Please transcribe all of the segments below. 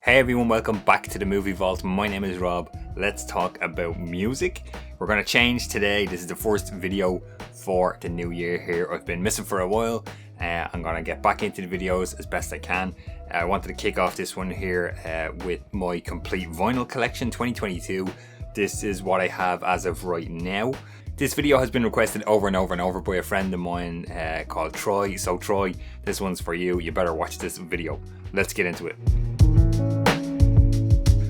Hey everyone, welcome back to the Movie Vault. My name is Rob. Let's talk about music. We're going to change today. This is the first video for the new year here. I've been missing for a while. I'm going to get back into the videos as best I can. I wanted to kick off this one here with my complete vinyl collection 2022. This is what I have as of right now. This video has been requested over and over and over by a friend of mine called Troy. So Troy, this one's for you. You better watch this video. Let's get into it.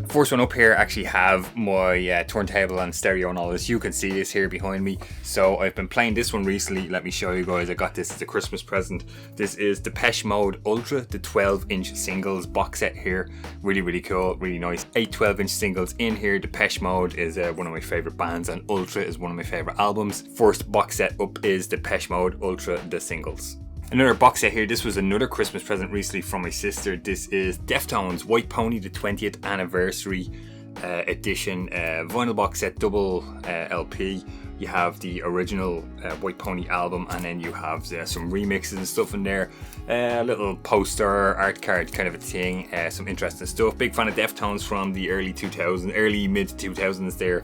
First one up here, I actually have my turntable and stereo and all this. You can see this here behind me. So I've been playing this one recently. Let me show you guys. I got this as a Christmas present. This is Depeche Mode Ultra, the 12-inch singles box set here. Really, really cool, really nice. 8 12-inch singles in here. Depeche Mode is one of my favorite bands, and Ultra is one of my favorite albums. First box set up is Depeche Mode Ultra, the singles. Another box set here. This was another Christmas present recently from my sister. This is Deftone's White Pony, the 20th anniversary edition vinyl box set, double LP. You have the original White Pony album, and then you have some remixes and stuff in there. A little poster, art card kind of a thing. Some interesting stuff. Big fan of Deftones from the early mid 2000s there.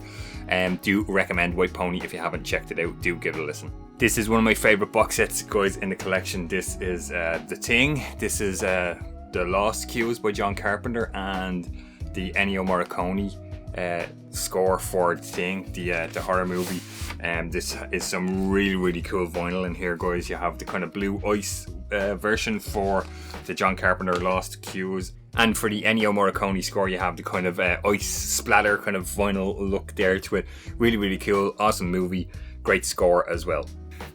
Do recommend White Pony if you haven't checked it out. Do give it a listen. This is one of my favourite box sets, guys, in the collection. This is The Thing. This is The Lost Cues by John Carpenter and the Ennio Morricone score for The Thing, the horror movie. This is some really, really cool vinyl in here, guys. You have the kind of blue ice version for the John Carpenter Lost Cues. And for the Ennio Morricone score, you have the kind of ice splatter kind of vinyl look there to it. Really, really cool. Awesome movie. Great score as well.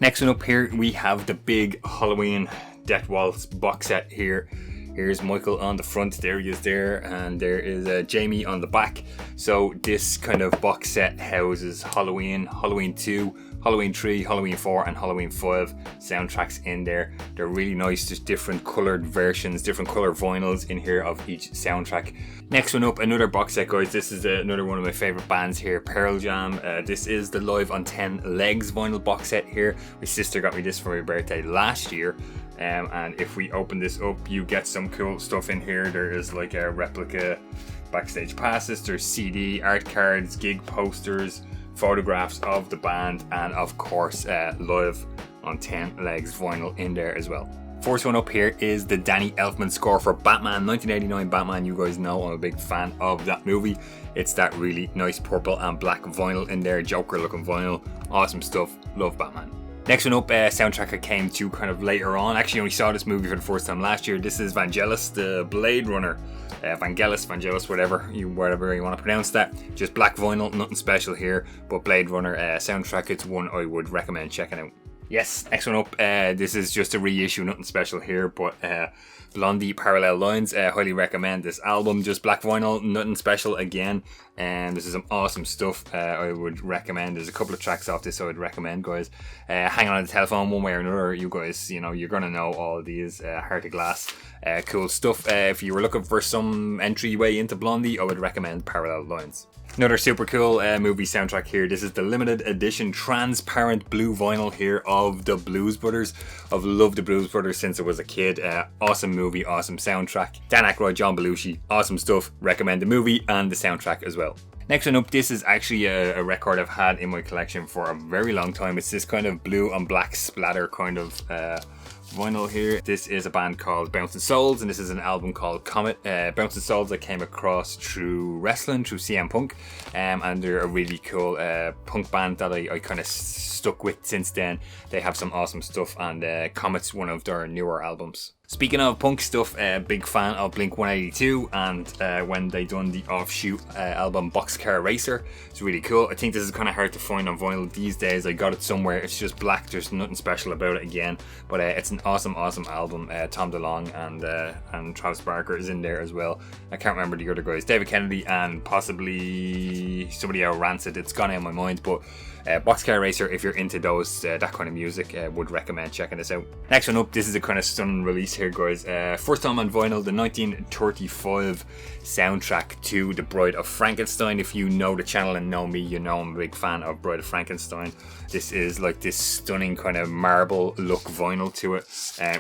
Next one up here, we have the big Halloween Death Waltz box set here. Here's Michael on the front, there he is there, and there is Jamie on the back. So this kind of box set houses Halloween, Halloween 2, Halloween 3, Halloween 4 and Halloween 5 soundtracks in there. They're really nice. There's different coloured versions, different colour vinyls in here of each soundtrack. Next one up, another box set, guys. This is another one of my favourite bands here, Pearl Jam. This is the Live on 10 Legs vinyl box set here. My sister got me this for my birthday last year. And if we open this up, you get some cool stuff in here. There is like a replica backstage passes, there's CD, art cards, gig posters, photographs of the band, and of course Live on 10 Legs vinyl in there as well. First one up here is the Danny Elfman score for Batman, 1989 Batman. You guys know I'm a big fan of that movie. It's that really nice purple and black vinyl in there, Joker looking vinyl. Awesome stuff, love Batman. Next one up, soundtrack I came to kind of later on. Actually only saw this movie for the first time last year. This is Vangelis, the Blade Runner. Vangelis, whatever you want to pronounce that. Just black vinyl, nothing special here. But Blade Runner soundtrack, it's one I would recommend checking out. Yes, next one up, this is just a reissue, nothing special here, but Blondie, Parallel Lines, highly recommend this album, just black vinyl, nothing special again, and this is some awesome stuff. I would recommend. There's a couple of tracks off this I would recommend, guys. Hang on the telephone one way or another, you guys, you know, you're gonna know all of these. Heart of Glass, cool stuff. If you were looking for some entryway into Blondie, I would recommend Parallel Lines. Another super cool movie soundtrack here. This is the limited edition transparent blue vinyl here of the Blues Brothers. I've loved the Blues Brothers since I was a kid. Awesome movie, awesome soundtrack. Dan Aykroyd, John Belushi, awesome stuff. Recommend the movie and the soundtrack as well. Next one up, this is actually a record I've had in my collection for a very long time. It's this kind of blue and black splatter kind of vinyl here. This is a band called Bouncing Souls, and this is an album called Comet. Bouncing Souls I came across through wrestling, through CM Punk, and they're a really cool punk band that I kind of stuck with since then. They have some awesome stuff, and Comet's one of their newer albums. Speaking of punk stuff, big fan of Blink 182, and when they done the offshoot album Boxcar Racer, it's really cool. I think this is kind of hard to find on vinyl these days. I got it somewhere. It's just black. There's nothing special about it again, but it's an awesome album. Tom DeLonge and Travis Barker is in there as well. I can't remember the other guys. David Kennedy and possibly somebody else, Rancid. It's gone out of my mind, but Boxcar Racer, if you're into those that kind of music, would recommend checking this out. Next one up, this is a kind of stunning release here, guys. First time on vinyl, the 1935 soundtrack to The Bride of Frankenstein. If you know the channel and know me, you know I'm a big fan of Bride of Frankenstein. This is like this stunning kind of marble look vinyl to it.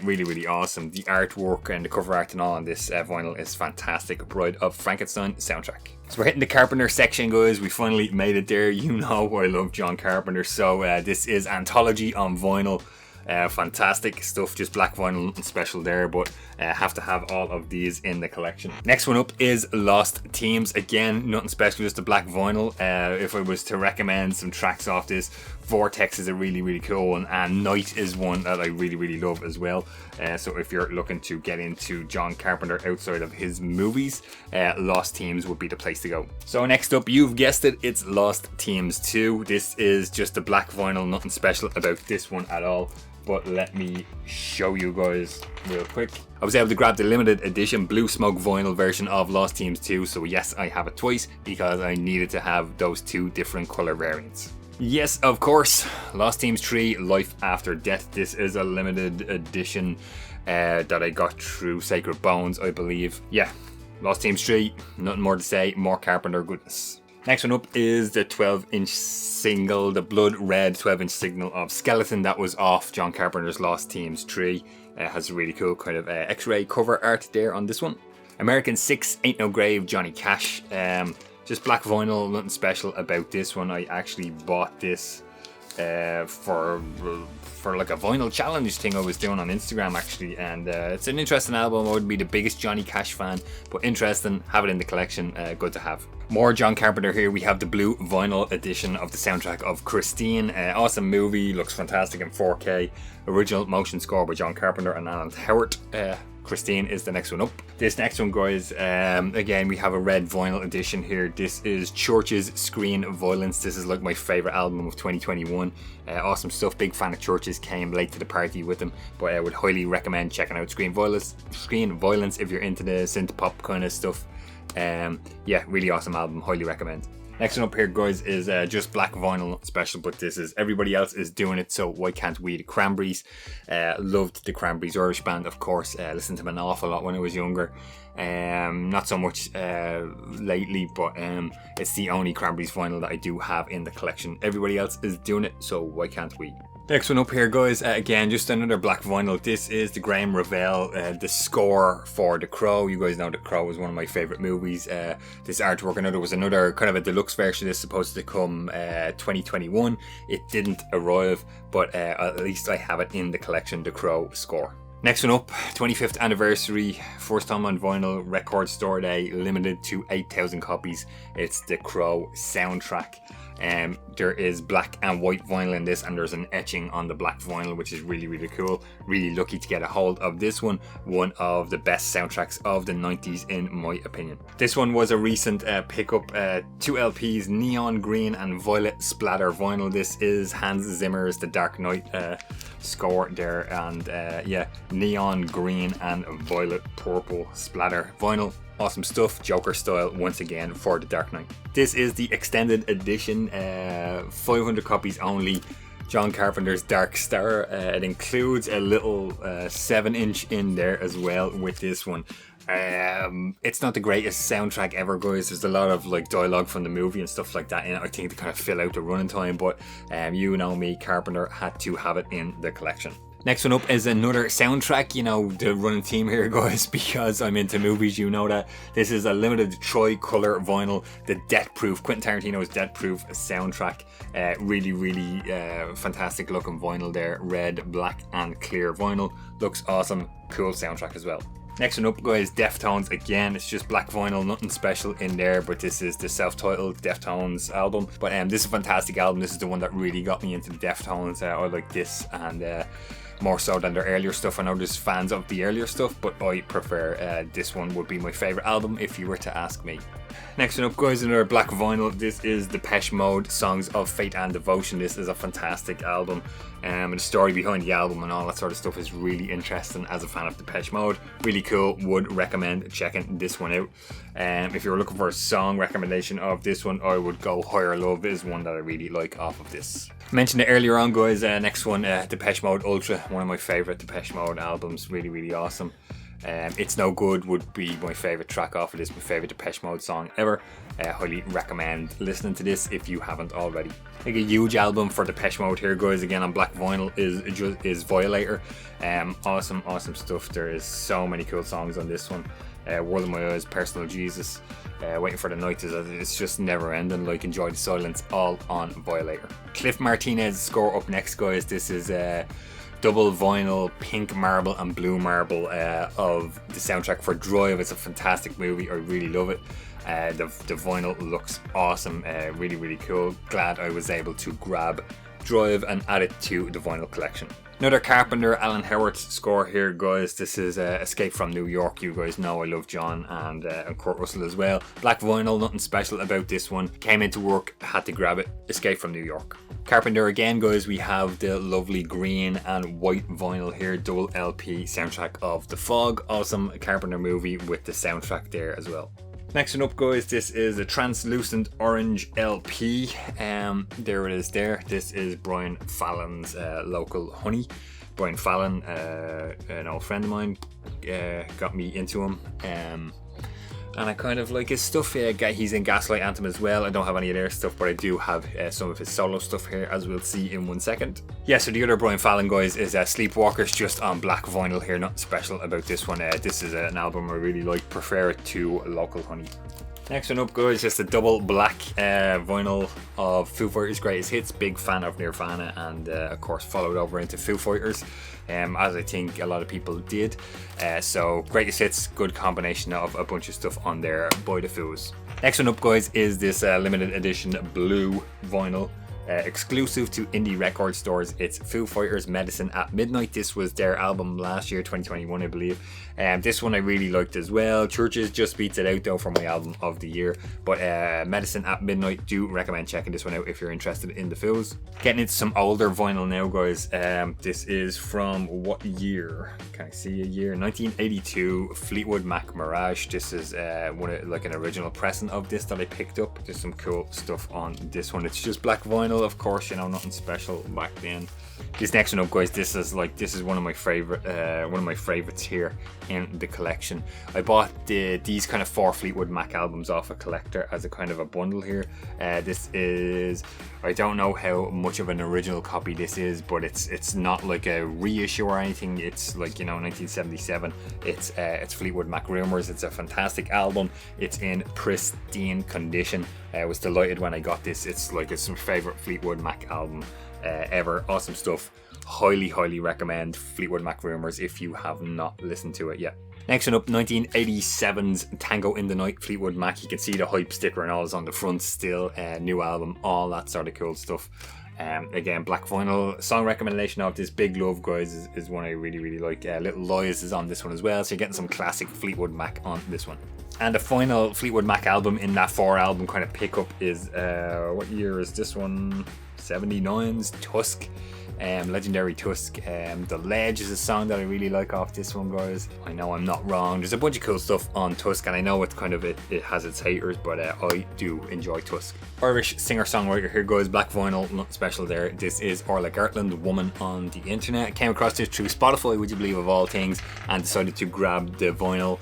Really, really awesome. The artwork and the cover art and all on this vinyl is fantastic. Bride of Frankenstein soundtrack. So we're hitting the Carpenter section, guys. We finally made it there. You know I love John Carpenter. So this is Anthology on vinyl. Fantastic stuff, just black vinyl, nothing special there, but have to have all of these in the collection. Next one up is Lost Teams. Again, nothing special, just a black vinyl. If I was to recommend some tracks off this, Vortex is a really, really cool one, and Night is one that I really, really love as well. So if you're looking to get into John Carpenter outside of his movies, Lost Teams would be the place to go. So next up, you've guessed it, it's Lost Teams 2. This is just a black vinyl, nothing special about this one at all. But let me show you guys real quick. I was able to grab the limited edition Blue Smoke vinyl version of Lost Teams 2, so yes, I have it twice because I needed to have those two different color variants. Yes, of course, Lost Teams 3 Life After Death. This is a limited edition that I got through Sacred Bones, I believe. Yeah, Lost Teams 3, nothing more to say, more Carpenter goodness. Next one up is the 12-inch single, the blood red 12-inch single of Skeleton. That was off John Carpenter's Lost Teams 3. Has a really cool kind of x-ray cover art there on this one. American 6, Ain't No Grave, Johnny Cash. Just black vinyl, nothing special about this one. I actually bought this for like a vinyl challenge thing I was doing on Instagram actually, and it's an interesting album. I wouldn't be the biggest Johnny Cash fan, but interesting, have it in the collection, good to have. More John Carpenter here. We have the blue vinyl edition of the soundtrack of Christine. Awesome movie, looks fantastic in 4K. Original motion score by John Carpenter and Alan Howard. Christine is the next one up. This next one, guys, again, we have a red vinyl edition here. This is Church's Screen Violence. This is like my favorite album of 2021. Awesome stuff. Big fan of Church's. Came late to the party with them, but I would highly recommend checking out Screen Violence if you're into the synth pop kind of stuff. Yeah, really awesome album. Highly recommend. Next one up here, guys, is just black vinyl, not special, but this is everybody else is doing it, so why can't we? The Cranberries. Loved the Cranberries, Irish band, of course. Listened to them an awful lot when I was younger. Not so much lately, but it's the only Cranberries vinyl that I do have in the collection. Everybody else is doing it, so why can't we? Next one up here, guys, again, just another black vinyl. This is the Graham Revell, the score for The Crow. You guys know The Crow is one of my favourite movies. This artwork, I know there was another kind of a deluxe version. This is supposed to come 2021. It didn't arrive, but at least I have it in the collection, The Crow score. Next one up, 25th anniversary, first time on vinyl, record store day, limited to 8,000 copies. It's The Crow soundtrack. There is black and white vinyl in this, and there's an etching on the black vinyl, which is really, really cool. Really lucky to get a hold of this one. One of the best soundtracks of the 90s in my opinion. This one was a recent pickup, 2 LPs, neon green and violet splatter vinyl. This is Hans Zimmer's The Dark Knight score there, and yeah, neon green and violet purple splatter vinyl. Awesome stuff, Joker style once again for The Dark Knight. This is the extended edition, 500 copies only, John Carpenter's Dark Star. It includes a little 7-inch in there as well with this one. It's not the greatest soundtrack ever, guys. There's a lot of like dialogue from the movie and stuff like that in it. I think to kind of fill out the running time, but you know me, Carpenter had to have it in the collection. Next one up is another soundtrack, you know, the running theme here, guys, because I'm into movies, you know that. This is a limited tri-colour vinyl, the Death Proof, Quentin Tarantino's Death Proof soundtrack. Really, really fantastic looking vinyl there, red, black and clear vinyl. Looks awesome, cool soundtrack as well. Next one up, guys, Deftones. Again, it's just black vinyl, nothing special in there, but this is the self-titled Deftones album. But this is a fantastic album. This is the one that really got me into the Deftones. I like this, and more so than their earlier stuff. I know there's fans of the earlier stuff, but I prefer this one would be my favourite album if you were to ask me. Next one up, guys, another black vinyl. This is Depeche Mode, Songs of Fate and Devotion. This is a fantastic album, and the story behind the album and all that sort of stuff is really interesting. As a fan of Depeche Mode, really cool, would recommend checking this one out. If you're looking for a song recommendation of this one, I would go Higher Love is one that I really like off of this. I mentioned it earlier on, guys. Next one, Depeche Mode Ultra, one of my favorite Depeche Mode albums. Really, really awesome. It's No Good would be my favorite track off of this, my favorite Depeche Mode song ever. Highly recommend listening to this if you haven't already. Like a huge album for Depeche Mode here, guys. Again on black vinyl is Violator. Awesome stuff. There is so many cool songs on this one. World of My Eyes, Personal Jesus, Waiting for the Night, it's just never ending. Like Enjoy the Silence, all on Violator. Cliff Martinez score up next, guys. This is double vinyl, pink marble and blue marble of the soundtrack for Drive. It's a fantastic movie. I really love it. The vinyl looks awesome. Really cool. Glad I was able to grab Drive and add it to the vinyl collection. Another Carpenter, Alan Howarth's score here, guys. This is Escape from New York. You guys know I love John and Kurt Russell as well. Black vinyl, nothing special about this one. Came into work, had to grab it. Escape from New York. Carpenter again, guys. We have the lovely green and white vinyl here, double LP soundtrack of The Fog. Awesome Carpenter movie with the soundtrack there as well. Next one up, guys, this is a translucent orange LP. There it is there. This is Brian Fallon's Local Honey. Brian Fallon, an old friend of mine, got me into him. And I kind of like his stuff. He's in Gaslight Anthem as well. I don't have any of their stuff, but I do have some of his solo stuff here, as we'll see in 1 second. Yeah, so the other Brian Fallon, guys, is Sleepwalkers, just on black vinyl here. Nothing special about this one. This is an album I really like. Prefer it to Local Honey. Next one up, guys, just a double black vinyl of Foo Fighters' Greatest Hits. Big fan of Nirvana, and of course followed over into Foo Fighters, as I think a lot of people did. So Greatest Hits, good combination of a bunch of stuff on there by the Foos. Next one up, guys, is this limited edition blue vinyl. Exclusive to indie record stores. It's Foo Fighters' Medicine at Midnight. This was their album last year, 2021, I believe. This one I really liked as well. Churches just beats it out though for my album of the year. But Medicine at Midnight, do recommend checking this one out if you're interested in the Foos. Getting into some older vinyl now, guys. This is from what year? Can I see a year? 1982, Fleetwood Mac Mirage. This is like an original pressing of this that I picked up. There's some cool stuff on this one. It's just black vinyl, of course, you know, nothing special back then. This next one up, guys, this is one of my favorites here in the collection. I bought these kind of 4 Fleetwood Mac albums off a collector as a kind of a bundle here. This is, I don't know how much of an original copy this is, but it's not like a reissue or anything. It's like, you know, 1977. It's Fleetwood Mac Rumors. It's a fantastic album. It's in pristine condition. I was delighted when I got this. It's my favorite Fleetwood Mac album ever. Awesome stuff. Highly recommend Fleetwood Mac Rumors if you have not listened to it yet. Next one up, 1987's Tango in the Night, Fleetwood Mac. You can see the hype sticker and all is on the front still. New album, all that sort of cool stuff. Again, black vinyl. Song recommendation of this, Big Love, guys, is one I really like. Little Lies is on this one as well, so you're getting some classic Fleetwood Mac on this one. And the final Fleetwood Mac album in that 4 album kind of pickup is, what year is this one? 79's Tusk. Legendary Tusk. The Ledge is a song that I really like off this one, guys. I know I'm not wrong. There's a bunch of cool stuff on Tusk, and I know it's kind of it has its haters, but I do enjoy Tusk. Irish singer-songwriter here, guys. Black vinyl, nothing special there. This is Orla Gartland, Woman on the Internet. I came across this through Spotify, would you believe, of all things, and decided to grab the vinyl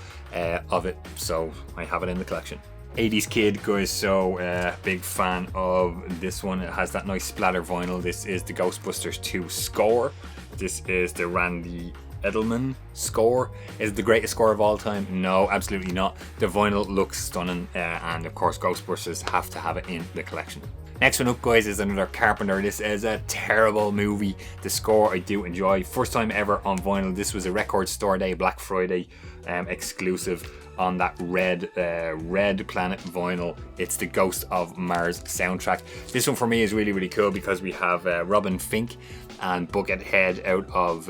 of it, so I have it in the collection. 80s Kid, guys, so big fan of this one. It has that nice splatter vinyl. This is the Ghostbusters 2 score. This is the Randy Edelman score. Is it the greatest score of all time? No, absolutely not. The vinyl looks stunning, and of course Ghostbusters have to have it in the collection. Next one up, guys, is another Carpenter. This is a terrible movie. The score I do enjoy. First time ever on vinyl. This was a Record Store Day, Black Friday exclusive on that Red Planet vinyl. It's the Ghost of Mars soundtrack. This one for me is really cool because we have Robin Fink and Buckethead out of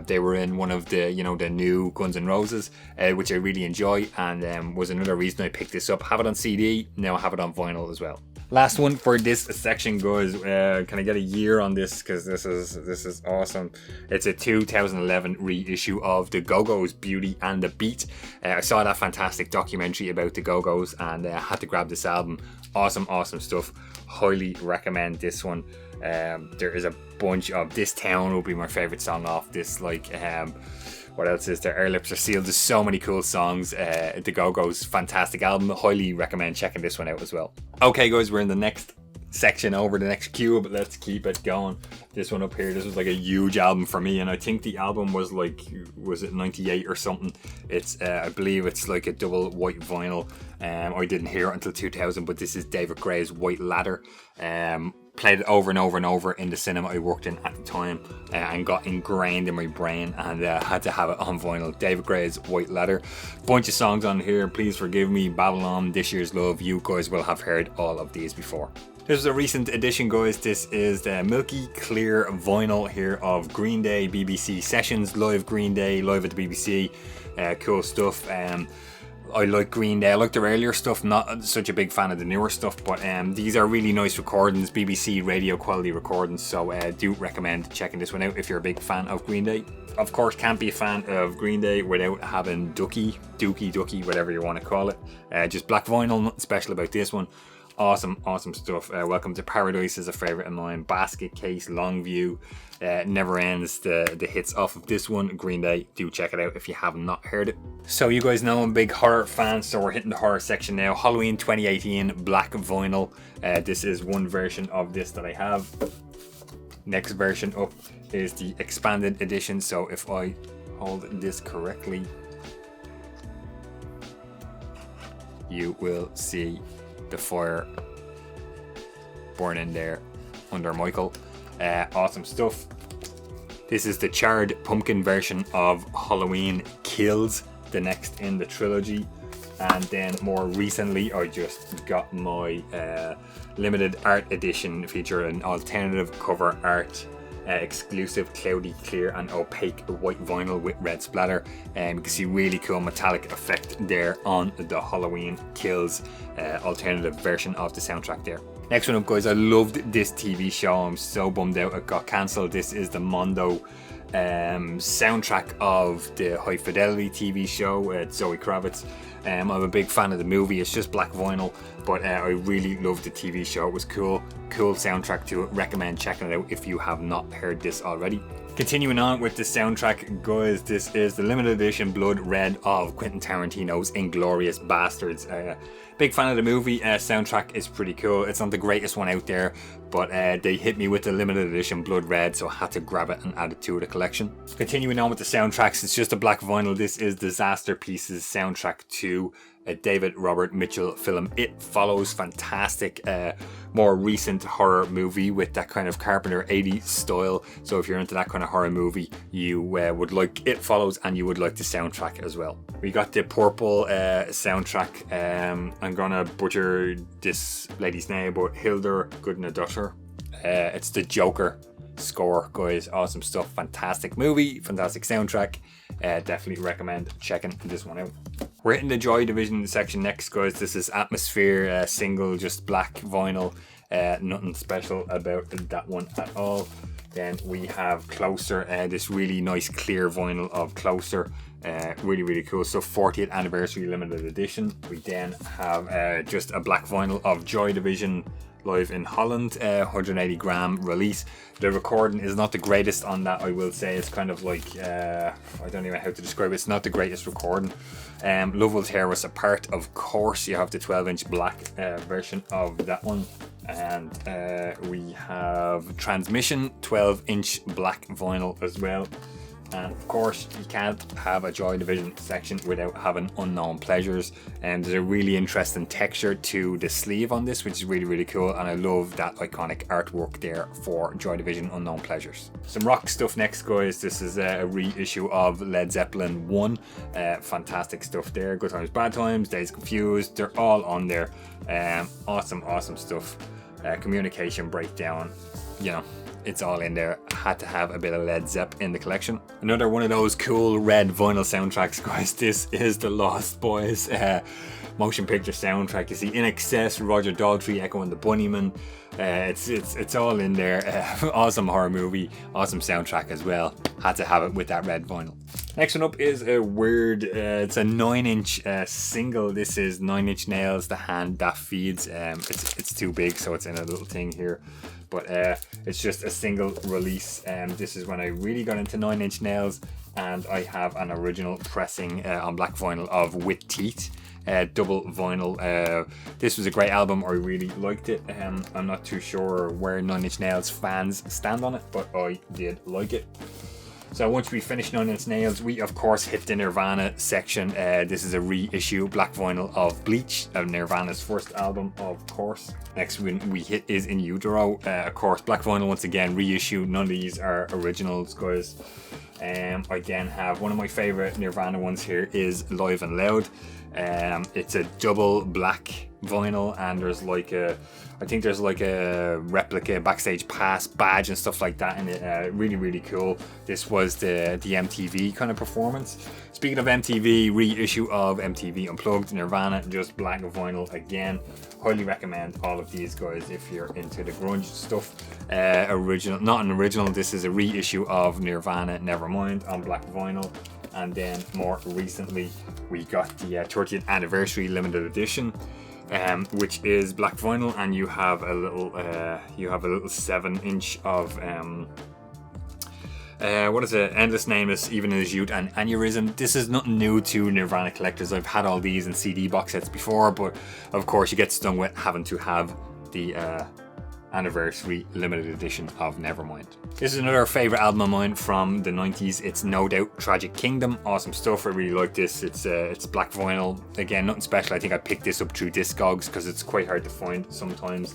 they were in one of the the new Guns N' Roses, which I really enjoy, and was another reason I picked this up. Have it on CD, now I have it on vinyl as well. Last one for this section, guys. Can I get a year on this? Because this is awesome. It's a 2011 reissue of the Go-Go's Beauty and the Beat. I saw that fantastic documentary about the Go-Go's and had to grab this album. Awesome stuff. Highly recommend this one. There is a bunch of This Town will be my favorite song off this. Like, what else is there? Our Lips Are Sealed. There's so many cool songs. The Go-Go's fantastic album. Highly recommend checking this one out as well. Okay, guys, we're in the next section over the next cube. Let's keep it going. This one up here, this was like a huge album for me, and I think the album was like, was it 98 or something? It's I believe it's like a double white vinyl. I didn't hear it until 2000, but this is David Gray's White Ladder. Played it over and over and over in the cinema I worked in at the time, and got ingrained in my brain, and had to have it on vinyl. David Gray's White Ladder. Bunch of songs on here. Please Forgive Me, Babylon, This Year's Love. You guys will have heard all of these before. This is a recent edition, guys. This is the milky clear vinyl here of Green Day BBC Sessions, live Green Day, live at the BBC. Cool stuff. I like Green Day. I like their earlier stuff, not such a big fan of the newer stuff, but these are really nice recordings, BBC radio quality recordings, so do recommend checking this one out if you're a big fan of Green Day. Of course, can't be a fan of Green Day without having Dookie, whatever you want to call it. Just black vinyl, nothing special about this one. Awesome stuff. Welcome to Paradise is a favourite of mine. Basket Case, Longview, Never Ends, the hits off of this one. Green Day, do check it out if you have not heard it. So you guys know I'm a big horror fan, so we're hitting the horror section now. Halloween 2018 black vinyl. This is one version of this that I have. Next version up is the expanded edition, so if I hold this correctly, you will see the fire burning there under Michael. Awesome stuff. This is the charred pumpkin version of Halloween Kills, the next in the trilogy. And then more recently I just got my limited art edition featuring alternative cover art, exclusive cloudy clear and opaque white vinyl with red splatter. You can see really cool metallic effect there on the Halloween Kills alternative version of the soundtrack there. Next one up, guys, I loved this TV show. I'm so bummed out it got cancelled. This is the Mondo soundtrack of the High Fidelity TV show with Zoe Kravitz. I'm a big fan of the movie. It's just black vinyl, but I really loved the TV show. It was cool soundtrack to it. Recommend checking it out if you have not heard this already. Continuing on with the soundtrack, guys, this is the limited edition Blood Red of Quentin Tarantino's Inglourious Bastards. Big fan of the movie. Soundtrack is pretty cool. It's not the greatest one out there, but they hit me with the limited edition Blood Red, so I had to grab it and add it to the collection. Continuing on with the soundtracks, it's just a black vinyl. This is Disaster Pieces soundtrack to a David Robert Mitchell film. It Follows, fantastic, more recent horror movie with that kind of Carpenter 80s style. So if you're into that kind of horror movie, you would like It Follows, and you would like the soundtrack as well. We got the purple soundtrack. I'm gonna butcher this lady's name, but Hildur Gudnadottir. It's the Joker score, guys. Awesome stuff. Fantastic movie, fantastic soundtrack. Definitely recommend checking this one out. We're hitting the Joy Division section next, guys. This is Atmosphere, single, just black vinyl. Nothing special about that one at all. Then we have Closer, this really nice clear vinyl of Closer. Really cool. So 40th anniversary limited edition. We then have just a black vinyl of Joy Division live in Holland, 180 gram release. The recording is not the greatest on that, I will say. It's kind of like, I don't even know how to describe it. It's not the greatest recording. Love Will Tear Us Apart, of course. You have the 12-inch black version of that one. And we have Transmission, 12-inch black vinyl as well. And of course, you can't have a Joy Division section without having Unknown Pleasures. And there's a really interesting texture to the sleeve on this, which is really cool. And I love that iconic artwork there for Joy Division Unknown Pleasures. Some rock stuff next, guys. This is a reissue of Led Zeppelin 1. Fantastic stuff there. Good Times, Bad Times, Days Confused. They're all on there. Awesome stuff. Communication Breakdown. You know, it's all in there. Had to have a bit of Led Zepp in the collection. Another one of those cool red vinyl soundtracks, guys. This is the Lost Boys motion picture soundtrack. You see In Excess, Roger Daltrey, Echo and the Bunnymen. It's all in there. Awesome horror movie, awesome soundtrack as well. Had to have it with that red vinyl. Next one up is a weird, it's a 9-inch single. This is 9 Inch Nails, The Hand That Feeds. It's too big, so it's in a little thing here. But it's just a single release. This is when I really got into 9 Inch Nails, and I have an original pressing on black vinyl of With Teeth. Double vinyl. This was a great album. I really liked it. I'm not too sure where 9 Inch Nails fans stand on it, but I did like it. So once we finish 9 Inch Nails, we of course hit the Nirvana section. This is a reissue black vinyl of Bleach, of Nirvana's first album, of course. Next one we hit is In Utero. Of course, black vinyl once again, reissue. None of these are originals, guys. I again have one of my favourite Nirvana ones here is Live and Loud. It's a double black vinyl, and there's like a, I think there's like a replica backstage pass badge and stuff like that in it. Really cool. This was the MTV kind of performance. Speaking of MTV, reissue of MTV Unplugged Nirvana, just black vinyl again. Highly recommend all of these, guys, if you're into the grunge stuff. Original, not an original, this is a reissue of Nirvana Nevermind on black vinyl. And then more recently we got the 30th anniversary limited edition, which is black vinyl, and you have a little 7-inch of what is it? Endless Nameless, Even in His Youth, and Aneurysm. This is nothing new to Nirvana collectors. I've had all these in CD box sets before, but of course you get stung with having to have the anniversary limited edition of Nevermind. This is another favourite album of mine from the 90s. It's no doubt Tragic Kingdom. Awesome stuff. I really like this. It's black vinyl. Again, nothing special. I think I picked this up through Discogs because it's quite hard to find sometimes.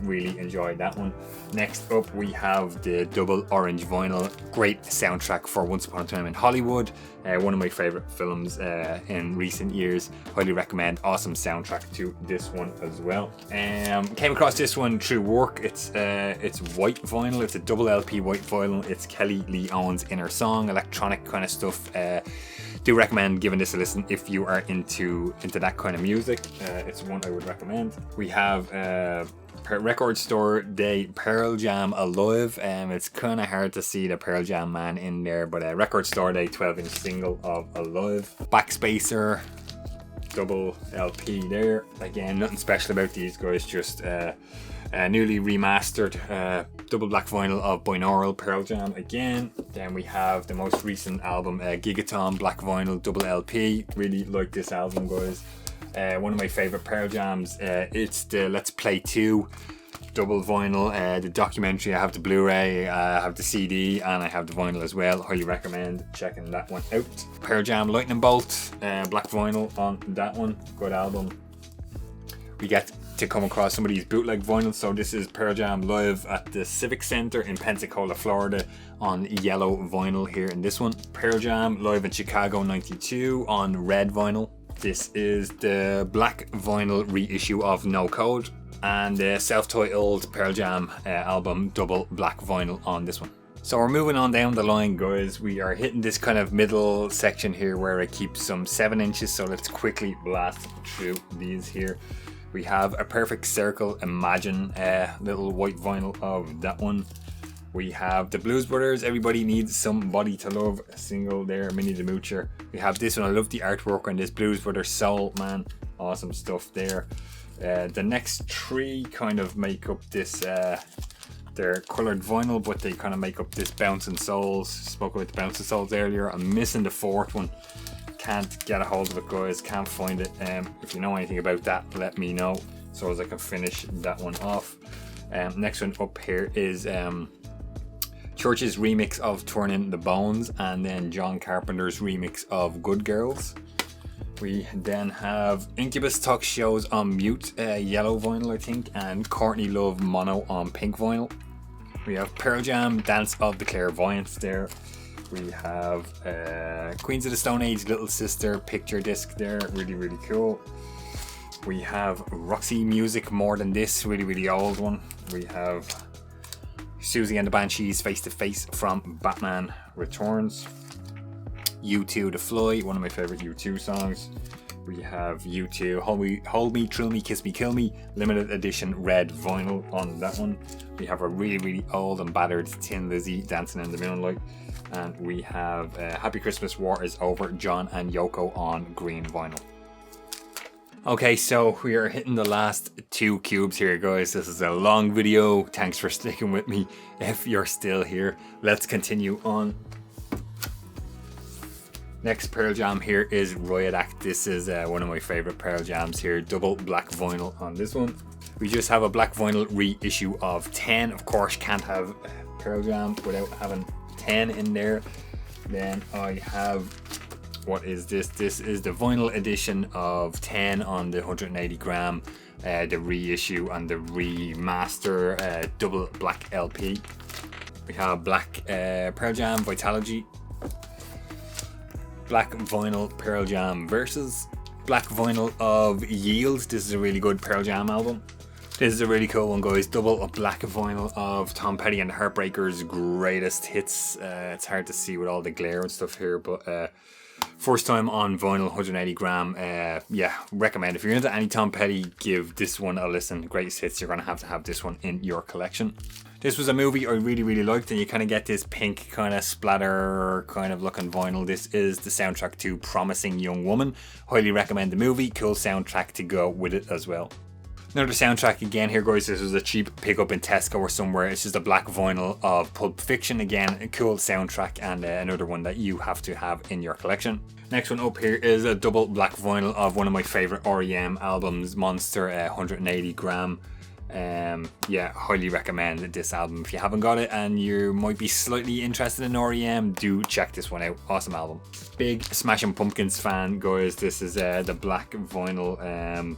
Really enjoyed that one. Next up we have the double orange vinyl. Great soundtrack for Once Upon a Time in Hollywood. One of my favourite films in recent years. Highly recommend. Awesome soundtrack to this one as well. Came across this one through work. It's white vinyl. It's a double LP white vinyl. It's Kelly Lee Owens' Inner Song, electronic kind of stuff. Do recommend giving this a listen if you are into that kind of music. It's one I would recommend. We have Record Store Day Pearl Jam Alive. It's kind of hard to see the Pearl Jam man in there, but Record Store Day 12-inch single of Alive. Backspacer double LP there. Again, nothing special about these guys, just newly remastered double black vinyl of Binaural Pearl Jam again. Then we have the most recent album, Gigaton black vinyl double LP. Really like this album, guys. One of my favourite Pearl Jams. It's the Let's Play 2 double vinyl. The documentary, I have the Blu-ray, I have the CD, and I have the vinyl as well. Highly recommend checking that one out. Pearl Jam Lightning Bolt, black vinyl on that one. Good album. We get to come across some of these bootleg vinyls. So this is Pearl Jam live at the Civic Center in Pensacola, Florida on yellow vinyl here in this one. Pearl Jam live in Chicago 92 on red vinyl. This is the black vinyl reissue of No Code, and the self-titled Pearl Jam album double black vinyl on this one. So we're moving on down the line, guys. We are hitting this kind of middle section here where I keep some 7 inches, so let's quickly blast through these here. We have A Perfect Circle, Imagine, little white vinyl of that one. We have the Blues Brothers, Everybody Needs Somebody to Love, a single there, Minnie the Moocher. We have this one, I love the artwork on this, Blues Brothers Soul, man, awesome stuff there. The next 3 kind of make up this, they're coloured vinyl, but they kind of make up this Bouncing Souls. Spoke about the Bouncing Souls earlier. I'm missing the 4th one. Can't get a hold of it, guys, can't find it. If you know anything about that, let me know so as I can finish that one off. Next one up here is Church's remix of Turning the Bones, and then John Carpenter's remix of Good Girls. We then have Incubus Talk Shows on Mute, yellow vinyl I think, and Courtney Love mono on pink vinyl. We have Pearl Jam Dance of the Clairvoyants there. We have Queens of the Stone Age Little Sister picture disc there, really cool. We have Roxy Music More Than This, really old one. We have Susie and the Banshees Face to Face from Batman Returns. U2 The Fly, one of my favourite U2 songs. We have U2 Hold Me, Thrill Me, Kiss Me, Kill Me, limited edition red vinyl on that one. We have a really old and battered Tin Lizzy Dancing in the Moonlight. And we have Happy Christmas, War Is Over, John and Yoko on green vinyl. Okay, so we are hitting the last 2 cubes here, guys. This is a long video. Thanks for sticking with me. If you're still here, let's continue on. Next Pearl Jam here is Royadak. This is one of my favorite Pearl Jams here. Double black vinyl on this one. We just have a black vinyl reissue of 10. Of course, can't have Pearl Jam without having 10 in there. Then I have, what is this? This is the vinyl edition of 10 on the 180 gram, the reissue and the remaster double black LP. We have black Pearl Jam Vitalogy, black vinyl Pearl Jam Versus, black vinyl of Yield. This is a really good Pearl Jam album. This is a really cool one, guys. Double black vinyl of Tom Petty and the Heartbreakers' greatest hits. It's hard to see with all the glare and stuff here, but first time on vinyl, 180 gram. Yeah, recommend. If you're into any Tom Petty, give this one a listen. Greatest hits. You're going to have this one in your collection. This was a movie I really liked, and you kind of get this pink kind of splatter kind of looking vinyl. This is the soundtrack to Promising Young Woman. Highly recommend the movie. Cool soundtrack to go with it as well. Another soundtrack again here, guys. This was a cheap pickup in Tesco or somewhere. It's just a black vinyl of Pulp Fiction. Again, a cool soundtrack and another one that you have to have in your collection. Next one up here is a double black vinyl of one of my favorite REM albums, Monster, 180 gram. Yeah, highly recommend this album. If you haven't got it and you might be slightly interested in REM, do check this one out. Awesome album. Big Smashing Pumpkins fan, guys. This is the black vinyl,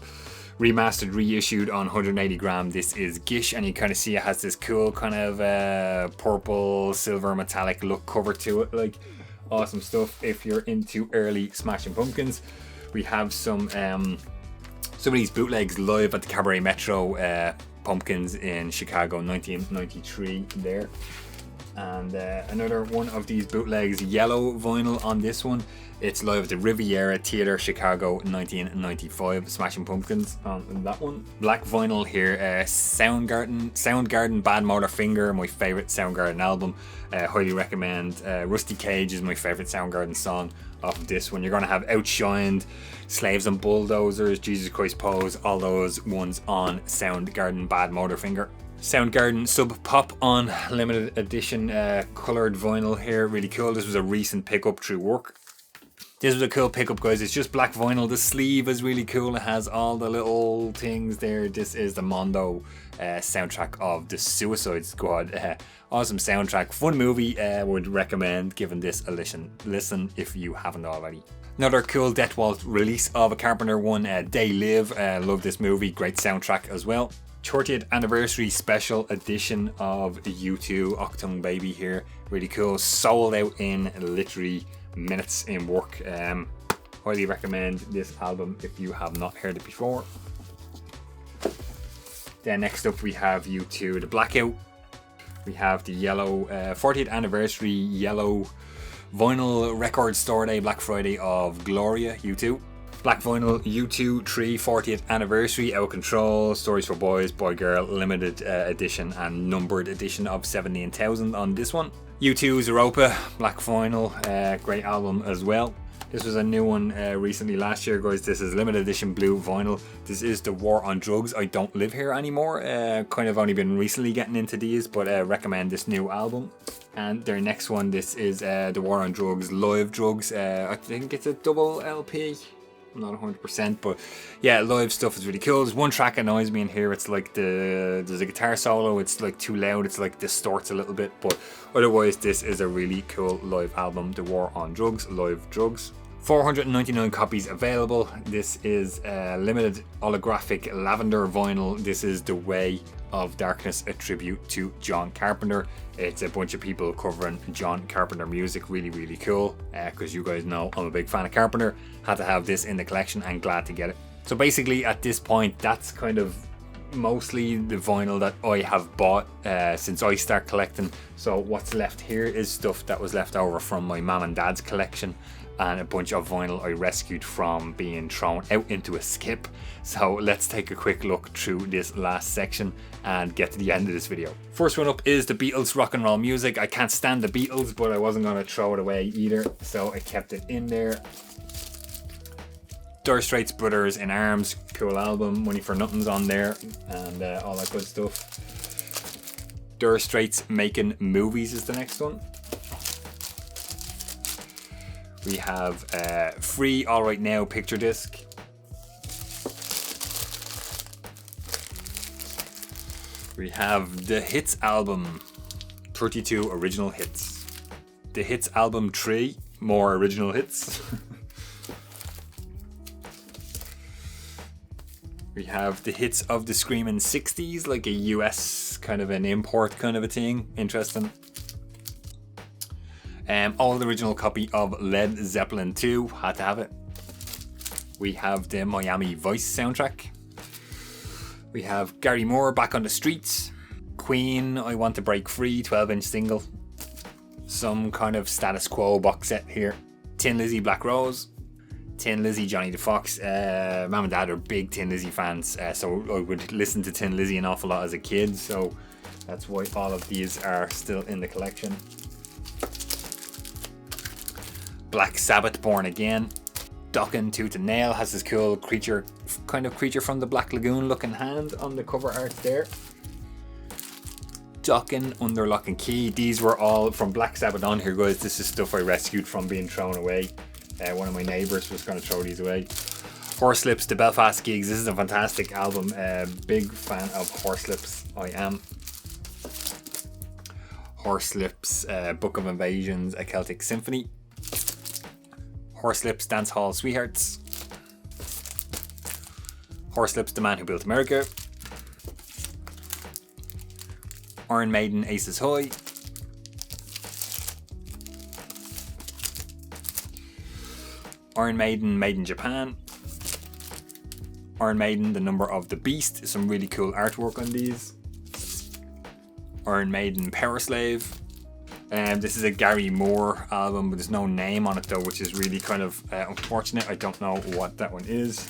remastered, reissued on 180 gram. This is Gish, and you kind of see it has this cool kind of purple silver metallic look cover to it. Like, awesome stuff if you're into early Smashing Pumpkins. We have some of these bootlegs live at the Cabaret Metro Pumpkins in Chicago 1993 there. And another one of these bootlegs, yellow vinyl on this one. It's live at the Riviera Theatre, Chicago 1995. Smashing Pumpkins on that one. Black vinyl here, Soundgarden, Bad Motor Finger, my favourite Soundgarden album. Highly recommend. Rusty Cage is my favourite Soundgarden song of this one. You're going to have Outshined, Slaves and Bulldozers, Jesus Christ Pose, all those ones on Soundgarden, Bad Motor Finger. Soundgarden Sub Pop on limited edition coloured vinyl here, really cool. This was a recent pickup through work. This was a cool pickup, guys. It's just black vinyl. The sleeve is really cool. It has all the little things there. This is the Mondo soundtrack of the Suicide Squad. Awesome soundtrack, fun movie. Would recommend giving this a listen if you haven't already. Another cool Death Waltz release of a Carpenter one, They Live. Love this movie, great soundtrack as well. 30th anniversary special edition of U2 Octung Baby here, really cool. Sold out in literally minutes in work. Highly recommend this album if you have not heard it before. Then next up we have U2 The Blackout. We have the yellow 40th anniversary yellow vinyl record store day, Black Friday of Gloria, U2. Black vinyl U2 3 40th anniversary, Out of Control, Stories for Boys, Boy Girl, limited edition and numbered edition of 17,000 on this one. U2's Europa, black vinyl, great album as well. This was a new one recently last year, guys. This is limited edition blue vinyl. This is The War on Drugs, I Don't Live Here Anymore. Kind of only been recently getting into these, but recommend this new album. And their next one, this is The War on Drugs, Live Drugs. I think it's a double LP. I'm not 100%, but yeah, live stuff is really cool. There's one track that annoys me in here. It's like there's a guitar solo. It's like too loud. It's like distorts a little bit, but otherwise this is a really cool live album. The War on Drugs, Live Drugs. 499 copies available. This is a limited holographic lavender vinyl. This is The Way of Darkness, a tribute to John Carpenter. It's a bunch of people covering John Carpenter music. Really cool, because you guys know I'm a big fan of Carpenter. Had to have this in the collection and glad to get it. So basically at this point, that's kind of mostly the vinyl that I have bought since I start collecting. So what's left here is stuff that was left over from my mum and dad's collection, and a bunch of vinyl I rescued from being thrown out into a skip. So let's take a quick look through this last section and get to the end of this video. First one up is the Beatles rock and roll music. I can't stand the Beatles, but I wasn't going to throw it away either, so I kept it in there. Dire Straits' Brothers in Arms, cool album, Money for Nothing's on there, and all that good stuff. Dire Straits Making Movies is the next one. We have Free All Right Now picture disc. We have The Hits album, 32 original hits. The Hits album 3, more original hits. We have the hits of the Screaming 60s, like a US kind of an import kind of a thing. Interesting. All the original copy of Led Zeppelin 2, had to have it. We have the Miami Vice soundtrack. We have Gary Moore, Back on the Streets. Queen, I Want to Break Free, 12-inch single. Some kind of Status Quo box set here. Tin Lizzy, Black Rose. Tin Lizzy, Johnny the Fox. Mum and Dad are big Tin Lizzy fans, so I would listen to Tin Lizzy an awful lot as a kid, so that's why all of these are still in the collection. Black Sabbath, Born Again. Dokken Tooth and Nail has this cool creature from the Black Lagoon looking hand on the cover art there. Dokken, Under Lock and Key. These were all from Black Sabbath on here, guys. This is stuff I rescued from being thrown away. One of my neighbours was going to throw these away. Horselips, The Belfast Gigs. This is a fantastic album. Big fan of Horselips, I am. Horselips, Book of Invasions, A Celtic Symphony. Horselips, Dance Hall Sweethearts. Horselips, The Man Who Built America. Iron Maiden, Aces High. Iron Maiden, Made in Japan. Iron Maiden, The Number of the Beast. Some really cool artwork on these. Iron Maiden, Power Slave. This is a Gary Moore album, but there's no name on it though, which is really kind of unfortunate. I don't know what that one is.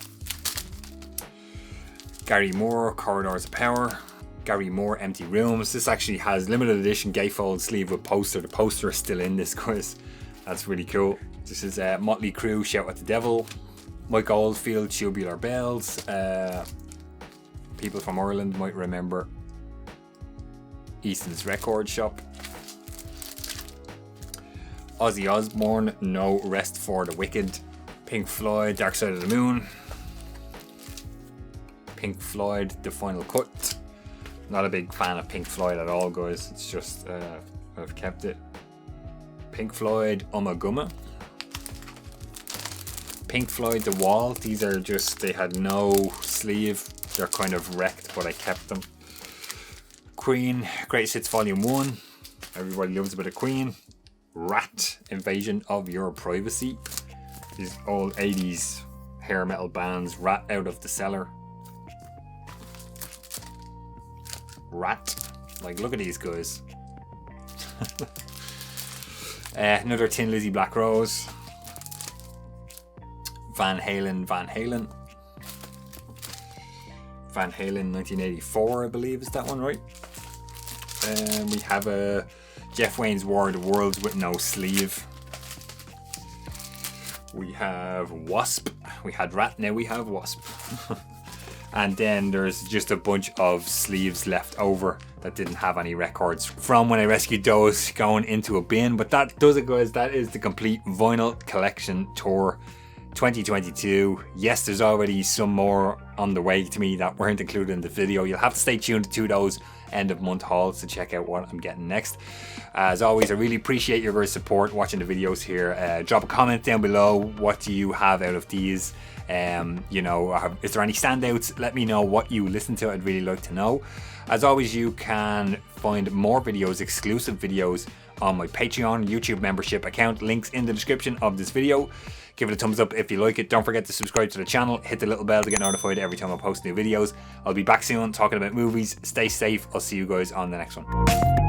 Gary Moore, Corridors of Power. Gary Moore, Empty Rooms. This actually has limited edition gatefold sleeve with poster. The poster is still in this, guys. That's really cool. This is Motley Crue, Shout at the Devil. Mike Oldfield, Tubular Bells. People from Ireland might remember Easton's Record Shop. Ozzy Osbourne, No Rest for the Wicked. Pink Floyd, Dark Side of the Moon. Pink Floyd, The Final Cut. Not a big fan of Pink Floyd at all, guys. It's just I've kept it. Pink Floyd, Ummagumma. Pink Floyd, The Wall. These are just, they had no sleeve. They're kind of wrecked, but I kept them. Queen, Greatest Hits Volume 1. Everybody loves a bit of Queen. Rat, Invasion of Your Privacy. These old 80s hair metal bands. Rat, Out of the Cellar. Rat. Like, look at these guys. Another Tin Lizzy, Black Rose. Van Halen. Van Halen, 1984, I believe, is that one, right? We have a Jeff Wayne's War of the Worlds with no sleeve. We have Wasp. We had Rat, now we have Wasp. And then there's just a bunch of sleeves left over that didn't have any records from when I rescued those, going into a bin. But that does it, guys. That is the complete vinyl collection tour 2022. Yes, there's already some more on the way to me that weren't included in the video. You'll have to stay tuned to those end of month hauls to check out what I'm getting next. As always, I really appreciate your guys' support watching the videos here. Drop a comment down below. What do you have out of these? You know, is there any standouts? Let me know what you listen to. I'd really like to know. As always, you can find more videos, exclusive videos, on my Patreon YouTube membership account. Links in the description of this video. Give it a thumbs up if you like it. Don't forget to subscribe to the channel. Hit the little bell to get notified every time I post new videos. I'll be back soon talking about movies. Stay safe. I'll see you guys on the next one.